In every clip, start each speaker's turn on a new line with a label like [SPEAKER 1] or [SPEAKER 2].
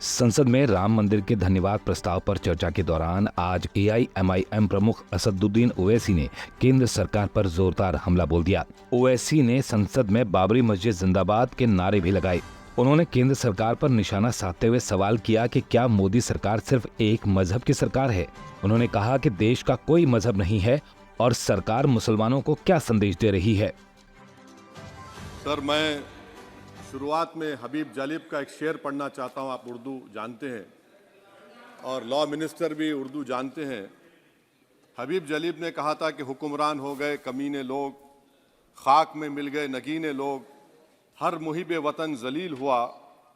[SPEAKER 1] संसद में राम मंदिर के धन्यवाद प्रस्ताव पर चर्चा के दौरान आज एआईएमआईएम प्रमुख असदुद्दीन ओवैसी ने केंद्र सरकार पर जोरदार हमला बोल दिया। ओवैसी ने संसद में बाबरी मस्जिद जिंदाबाद के नारे भी लगाए। उन्होंने केंद्र सरकार पर निशाना साधते हुए सवाल किया कि क्या मोदी सरकार सिर्फ एक मजहब की सरकार है। उन्होंने कहा कि देश का कोई मजहब नहीं है और सरकार मुसलमानों को क्या संदेश दे रही है।
[SPEAKER 2] सर, मैं शुरुआत में हबीब जालिब का एक शेर पढ़ना चाहता हूं। आप उर्दू जानते हैं और लॉ मिनिस्टर भी उर्दू जानते हैं। हबीब जालिब ने कहा था कि हुक्मरान हो गए कमीने लोग, खाक में मिल गए नगीने लोग, हर मुहिब वतन जलील हुआ,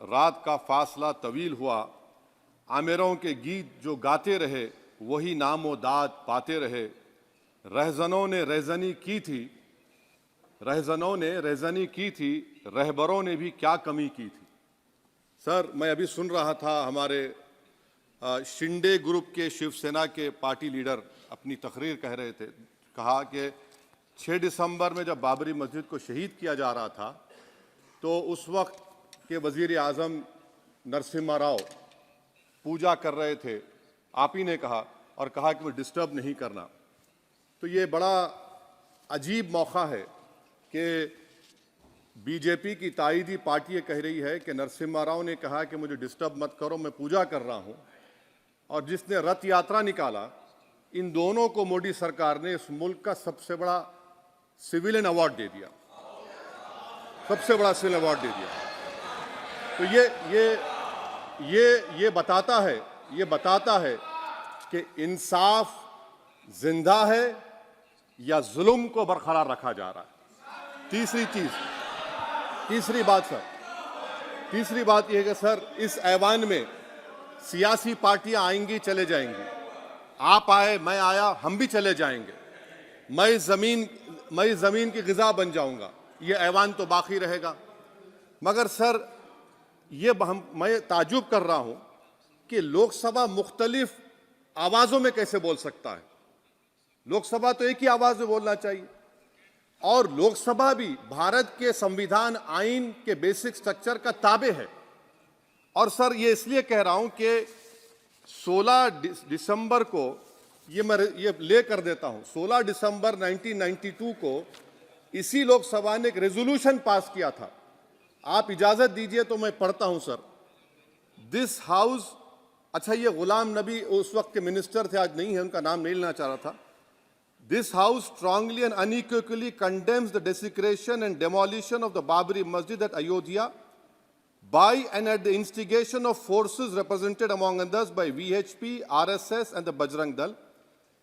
[SPEAKER 2] रात का फासला तवील हुआ, आमिरों के गीत जो गाते रहे वही नामो दाद पाते रहे, रहजनों ने रेजनी की थी, रहजनों ने रेजनी की थी, रहबरों ने भी क्या कमी की थी। सर, मैं अभी सुन रहा था हमारे शिंदे ग्रुप के शिवसेना के पार्टी लीडर अपनी तकरीर कह रहे थे। कहा कि 6 दिसंबर में जब बाबरी मस्जिद को शहीद किया जा रहा था तो उस वक्त के वजीर आज़म नरसिम्हा राव पूजा कर रहे थे, आप ही ने कहा, और कहा कि वो डिस्टर्ब नहीं करना। तो ये बड़ा अजीब मौका है कि बीजेपी की ताईदी पार्टी ये कह रही है कि नरसिम्हा राव ने कहा कि मुझे डिस्टर्ब मत करो, मैं पूजा कर रहा हूं, और जिसने रथ यात्रा निकाला, इन दोनों को मोदी सरकार ने इस मुल्क का सबसे बड़ा सिविलियन अवार्ड दे दिया, सबसे बड़ा सिविलियन अवार्ड दे दिया। तो ये बताता है कि इंसाफ जिंदा है या जुल्म को बरकरार रखा जा रहा है। तीसरी बात यह है कि सर, इस ऐवान में सियासी पार्टियां आएंगी चले जाएंगी, आप आए मैं आया हम भी चले जाएंगे, मैं जमीन की गिजा बन जाऊंगा, ये ऐवान तो बाकी रहेगा। मगर सर, मैं ताजुब कर रहा हूं कि लोकसभा मुख्तलिफ आवाजों में कैसे बोल सकता है। लोकसभा तो एक ही आवाज में बोलना चाहिए, और लोकसभा भी भारत के संविधान आइन के बेसिक स्ट्रक्चर का ताबे है। और सर, ये इसलिए कह रहा हूं कि 16 दिसंबर को ये ले कर देता हूं, 16 दिसंबर 1992 को इसी लोकसभा ने एक रेजोल्यूशन पास किया था। आप इजाजत दीजिए तो मैं पढ़ता हूं सर। दिस हाउस, अच्छा, ये गुलाम नबी उस वक्त के मिनिस्टर थे, आज नहीं है, उनका नाम नहीं लेना चाह रहा था। This House strongly and unequivocally condemns the desecration and demolition of the Babri Masjid at Ayodhya by and at the instigation of forces represented among others by VHP, RSS and the Bajrang Dal,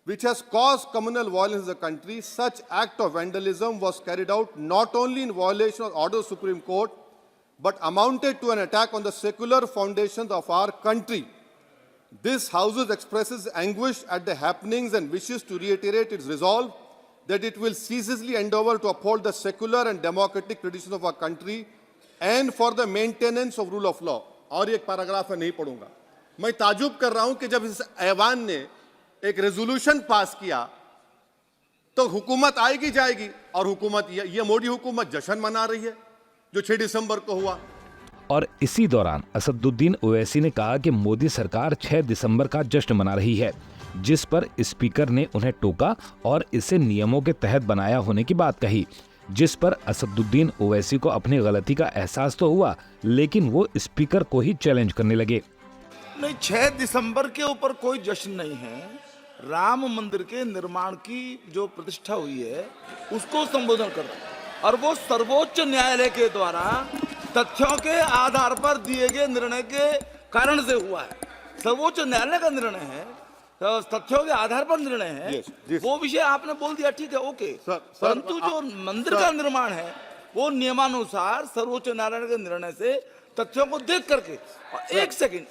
[SPEAKER 2] which has caused communal violence in the country. Such act of vandalism was carried out not only in violation of order of Supreme Court, but amounted to an attack on the secular foundations of our country. This House expresses anguish at the happenings and wishes to reiterate its resolve that it will ceaselessly endeavor to uphold the secular and democratic traditions of our country and for the maintenance of rule of law. और एक paragraph मैं नहीं पढ़ूंगा। मैं ताजुब कर रहा हूं कि जब इस ऐवान ने एक रेजोल्यूशन पास किया तो हुकूमत आएगी जाएगी, और हुकूमत, ये मोदी हुकूमत जश्न मना रही है जो 6 दिसंबर को हुआ।
[SPEAKER 1] और इसी दौरान असदुद्दीन ओवैसी ने कहा कि मोदी सरकार 6 दिसंबर का जश्न मना रही है, जिस पर स्पीकर ने उन्हें टोका और इसे नियमों के तहत बनाया होने की बात कही, जिस पर असदुद्दीन ओवैसी को अपनी गलती का एहसास तो हुआ, लेकिन वो स्पीकर को ही चैलेंज करने लगे।
[SPEAKER 3] नहीं, 6 दिसंबर के ऊपर कोई जश्न नहीं है। राम मंदिर के निर्माण की जो प्रतिष्ठा हुई है उसको संबोधन कर, और वो सर्वोच्च न्यायालय के द्वारा तथ्यों के आधार पर दिए गए निर्णय के कारण से हुआ है। सर्वोच्च न्यायालय का निर्णय है, तथ्यों के आधार पर निर्णय है। वो विषय आपने बोल दिया, ठीक है, ओके। परंतु जो मंदिर का निर्माण है वो नियमानुसार सर्वोच्च न्यायालय के निर्णय से तथ्यों को देख करके। एक सेकंड,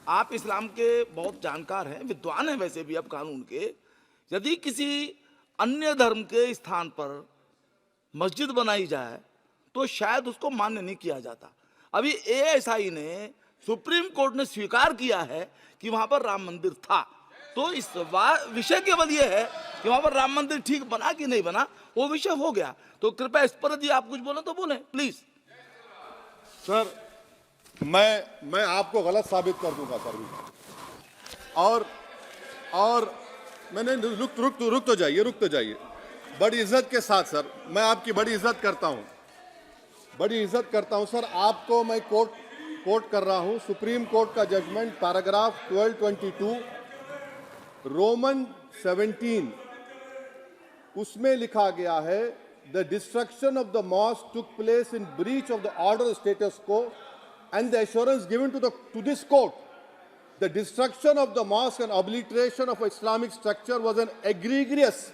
[SPEAKER 3] आप इस्लाम के बहुत जानकार हैं, विद्वान हैं वैसे भी, अब कानून के, यदि किसी अन्य धर्म के स्थान पर मस्जिद बनाई जाए तो शायद उसको मान्य नहीं किया जाता। अभी एएसआई ने, सुप्रीम कोर्ट ने स्वीकार किया है कि वहां पर राम मंदिर था, तो इस विषय केवल यह है कि वहां पर राम मंदिर ठीक बना कि नहीं बना, वो विषय हो गया। तो कृपया इस पर यदि आप कुछ बोले तो बोलें प्लीज।
[SPEAKER 2] सर, मैं आपको गलत साबित कर दूंगा सर। और मैंने रुक तो जाइए बड़ी इज्जत के साथ सर, मैं आपकी बड़ी इज्जत करता हूं सर। आपको मैं कोट कर रहा हूं सुप्रीम कोर्ट का जजमेंट पैराग्राफ 1222 रोमन 17, उसमें लिखा गया है the destruction of the mosque took place in breach of the order status को and the assurance given to this court, the destruction of the mosque and obliteration of Islamic structure was an egregious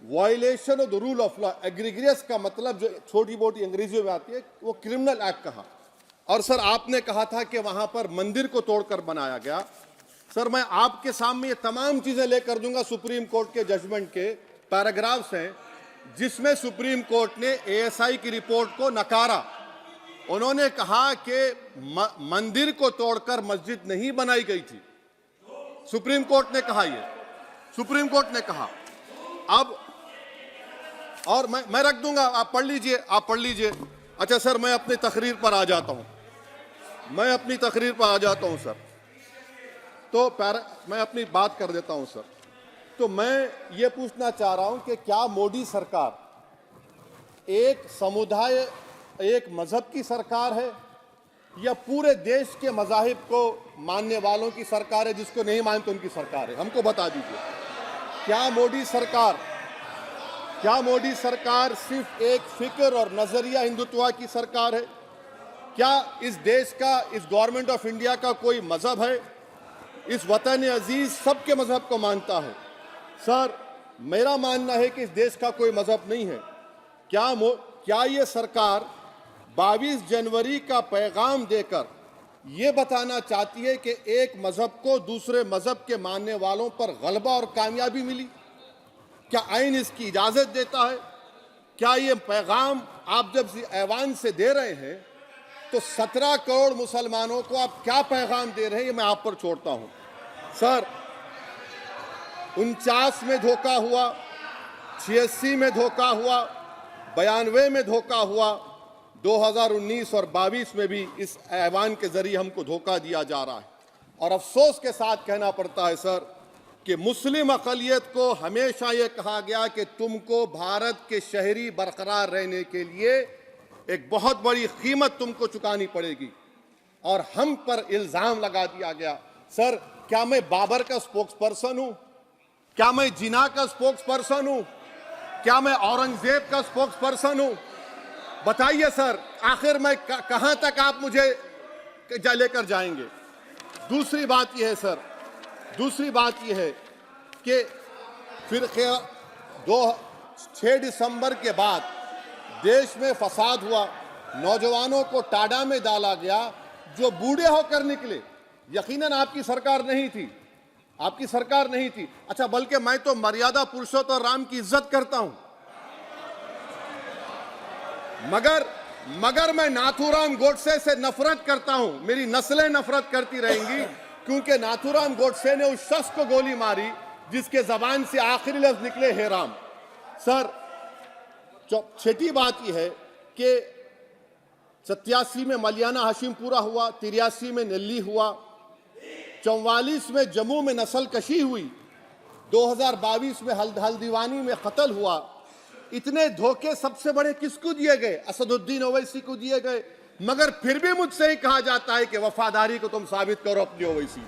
[SPEAKER 2] violation of the rule of law. Egregious का मतलब जो छोटी मोटी अंग्रेजी में आती है वो क्रिमिनल एक्ट कहा। और सर आपने कहा था कि वहां पर मंदिर को तोड़कर बनाया गया। सर मैं आपके सामने ये तमाम चीजें लेकर दूंगा, सुप्रीम कोर्ट के जजमेंट के पैराग्राफ्स हैं जिसमें सुप्रीम कोर्ट ने एएसआई की रिपोर्ट को नकारा। उन्होंने कहा कि मंदिर को तोड़कर मस्जिद नहीं बनाई गई थी। सुप्रीम कोर्ट ने कहा, सुप्रीम कोर्ट ने कहा। अब और मैं रख दूंगा, आप पढ़ लीजिए। अच्छा सर मैं अपनी तकरीर पर आ जाता हूं सर। तो मैं अपनी बात कर देता हूं सर। तो मैं ये पूछना चाह रहा हूं कि क्या मोदी सरकार एक समुदाय एक मजहब की सरकार है या पूरे देश के मजाहिब को मानने वालों की सरकार है? जिसको नहीं मानते उनकी सरकार है, हमको बता दीजिए। क्या मोदी सरकार सिर्फ एक फिक्र और नजरिया हिंदुत्व की सरकार है? क्या इस देश का, इस गवर्नमेंट ऑफ इंडिया का कोई मजहब है? इस वतन अजीज सबके मजहब को मानता है। सर मेरा मानना है कि इस देश का कोई मजहब नहीं है। क्या ये सरकार 22 जनवरी का पैगाम देकर यह बताना चाहती है कि एक मजहब को दूसरे मजहब के मानने वालों पर गलबा और कामयाबी मिली? क्या आइन इसकी इजाजत देता है? क्या ये पैगाम आप जब ऐवान से दे रहे हैं तो 17 करोड़ मुसलमानों को आप क्या पैगाम दे रहे हैं, ये मैं आप पर छोड़ता हूं। सर 49 में धोखा हुआ, 86 में धोखा हुआ, 92 में धोखा हुआ, 2019 और 22 में भी इस ऐवान के जरिए हमको धोखा दिया जा रहा है। और अफसोस के साथ कहना पड़ता है सर कि मुस्लिम अक़लियत को हमेशा ये कहा गया कि तुमको भारत के शहरी बरकरार रहने के लिए एक बहुत बड़ी कीमत तुमको चुकानी पड़ेगी, और हम पर इल्जाम लगा दिया गया। सर क्या मैं बाबर का स्पोक्स पर्सन हूं? क्या मैं जिना का स्पोक्स पर्सन हूं? क्या मैं औरंगजेब का स्पोक्स पर्सन हूं? बताइए सर, आखिर मैं कहां तक आप मुझे लेकर जाएंगे? दूसरी बात यह है सर, दूसरी बात यह है कि फिर 6 दिसंबर के बाद देश में फसाद हुआ, नौजवानों को टाडा में डाला गया जो बूढ़े होकर निकले। यकीनन आपकी सरकार नहीं थी। अच्छा बल्कि मैं तो मर्यादा पुरुषोत्तम राम की इज्जत करता हूं, मगर मैं नाथूराम गोडसे से नफरत करता हूं। मेरी नस्लें नफरत करती रहेंगी क्योंकि नाथूराम गोडसे ने उस शख्स को गोली मारी जिसके जबान से आखिरी लफ्ज निकले हे राम। सर छठी बात यह है कि 87 में मलियाना हाशिमपुरा हुआ, 83 में नेल्ली हुआ, 44 में जम्मू में नस्ल कशी हुई, 2022 में हल्दीवानी में कत्ल हुआ। इतने धोखे सबसे बड़े किसको दिए गए? असदुद्दीन ओवैसी को दिए गए। मगर फिर भी मुझसे ही कहा जाता है कि वफादारी को तुम साबित करो अपनी ओवैसी।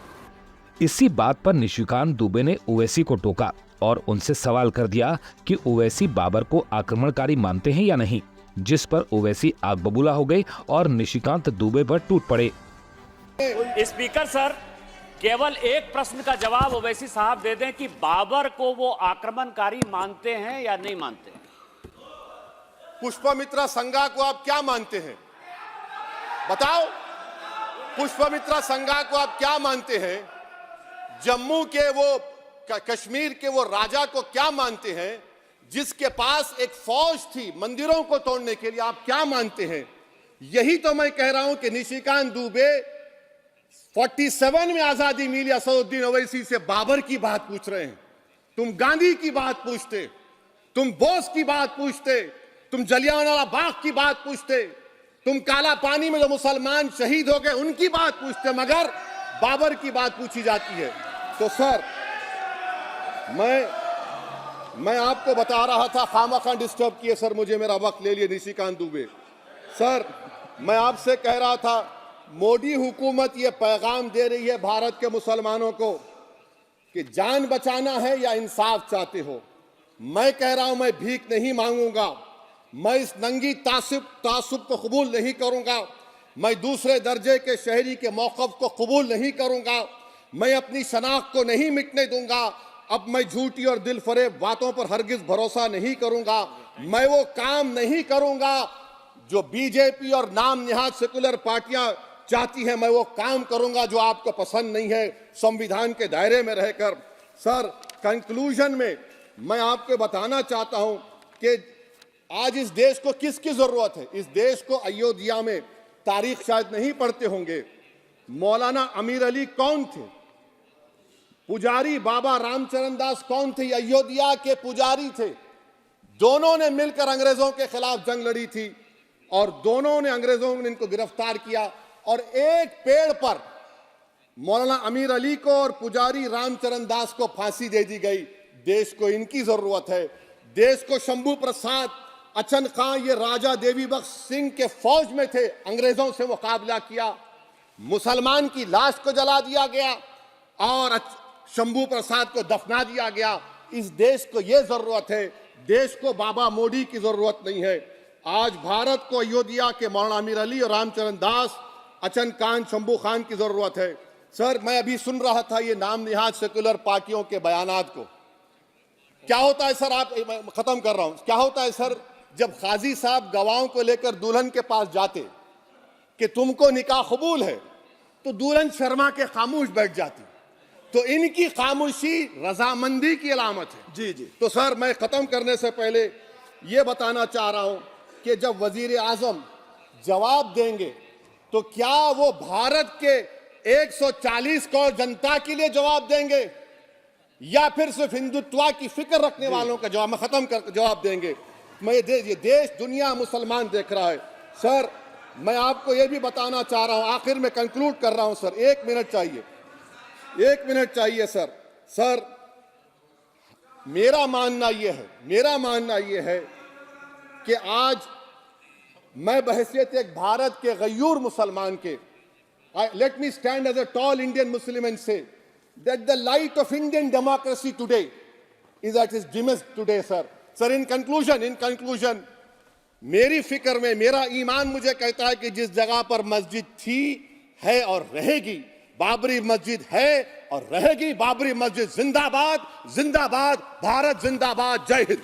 [SPEAKER 1] इसी बात पर निशिकांत दुबे ने ओवैसी को टोका और उनसे सवाल कर दिया कि ओवैसी बाबर को आक्रमणकारी मानते हैं या नहीं, जिस पर ओवैसी आग बबूला हो गई और निशिकांत दुबे पर टूट पड़े।
[SPEAKER 4] स्पीकर सर, केवल एक प्रश्न का जवाब ओवैसी साहब दे दें कि बाबर को वो आक्रमणकारी मानते हैं या नहीं मानते?
[SPEAKER 2] पुष्पमित्रा संघा को आप क्या मानते हैं? बताओ, पुष्पमित्रा संघा को आप क्या मानते हैं? जम्मू के वो कश्मीर के वो राजा को क्या मानते हैं जिसके पास एक फौज थी मंदिरों को तोड़ने के लिए? आप क्या मानते हैं? यही तो मैं कह रहा हूं कि निशिकांत दुबे 47 में आजादी मिली, असदुद्दीन ओवैसी से बाबर की बात पूछ रहे हैं। तुम गांधी की बात पूछते, तुम बोस की बात पूछते, तुम जलियांवाला बाग की बात पूछते, तुम काला पानी में जो मुसलमान शहीद हो गए उनकी बात पूछते, मगर बाबर की बात पूछी जाती है। तो सर मैं आपको बता रहा था, खामखा डिस्टर्ब किए सर, मुझे मेरा वक्त ले लिए निशिकांत दुबे। सर मैं आपसे कह रहा था, मोदी हुकूमत ये पैगाम दे रही है भारत के मुसलमानों को कि जान बचाना है या इंसाफ चाहते हो। मैं कह रहा हूं, मैं भीख नहीं मांगूंगा, मैं इस नंगी तासुब को कबूल नहीं करूंगा, मैं दूसरे दर्जे के शहरी के मौक़िफ़ को कबूल नहीं करूंगा, मैं अपनी शनाख्त को नहीं मिटने दूंगा। अब मैं झूठी और दिल फरेब बातों पर हरगिज भरोसा नहीं करूंगा। मैं वो काम नहीं करूंगा जो बीजेपी और नाम निहाद सेकुलर पार्टियां चाहती हैं। मैं वो काम करूंगा जो आपको पसंद नहीं है, संविधान के दायरे में रहकर। सर कंक्लूजन में मैं आपको बताना चाहता हूं कि आज इस देश को किसकी जरूरत है। इस देश को अयोध्या में, तारीख शायद नहीं पढ़ते होंगे, मौलाना अमीर अली कौन थे, पुजारी बाबा रामचरण दास कौन थे, अयोध्या के पुजारी थे। दोनों ने मिलकर अंग्रेजों के खिलाफ जंग लड़ी थी और दोनों ने, अंग्रेजों ने इनको गिरफ्तार किया और एक पेड़ पर मौलाना अमीर अली को और पुजारी रामचरण दास को फांसी दे दी गई। देश को इनकी जरूरत है। देश को शंभू प्रसाद, अचन खां, ये राजा देवी बख्श सिंह के फौज में थे, अंग्रेजों से मुकाबला किया, मुसलमान की लाश को जला दिया गया और शंभू प्रसाद को दफना दिया गया। इस देश को यह जरूरत है, देश को बाबा मोदी की जरूरत नहीं है। आज भारत को अयोध्या के मौलाना अमीर अली और रामचरण दास, अचन खान, शंभू खान की जरूरत है। सर मैं अभी सुन रहा था ये नाम निहाद सेकुलर पार्टियों के बयानात को। क्या होता है सर, आप, खत्म कर रहा हूं, क्या होता है सर, जब काजी साहब गवाहों को लेकर दुल्हन के पास जाते कि तुमको निकाह कबूल है, तो दुल्हन शर्मा के खामोश बैठ जाती। तो इनकी खामोशी रजामंदी की अलामत है।
[SPEAKER 3] जी जी।
[SPEAKER 2] तो सर मैं खत्म करने से पहले ये बताना चाह रहा हूं कि जब वजीर आजम जवाब देंगे तो क्या वो भारत के 140 करोड़ जनता के लिए जवाब देंगे या फिर सिर्फ हिंदुत्व की फिक्र रखने वालों का जवाब, मैं खत्म कर जवाब देंगे। मैं ये देश, दुनिया, मुसलमान देख रहा है। सर मैं आपको ये भी बताना चाह रहा हूं, आखिर में कंक्लूड कर रहा हूं सर, 1 मिनट चाहिए, 1 मिनट चाहिए सर। सर मेरा मानना यह है कि आज मैं बहैसियत एक भारत के गयूर मुसलमान के, let me stand as a tall Indian Muslim and say that the light of Indian democracy today is at its dimmest today, sir. Sir, in conclusion, मेरी फिक्र में, मेरा ईमान मुझे कहता है कि जिस जगह पर मस्जिद थी, है और रहेगी, बाबरी मस्जिद है और रहेगी, बाबरी मस्जिद जिंदाबाद, जिंदाबाद, भारत जिंदाबाद, जय हिंद।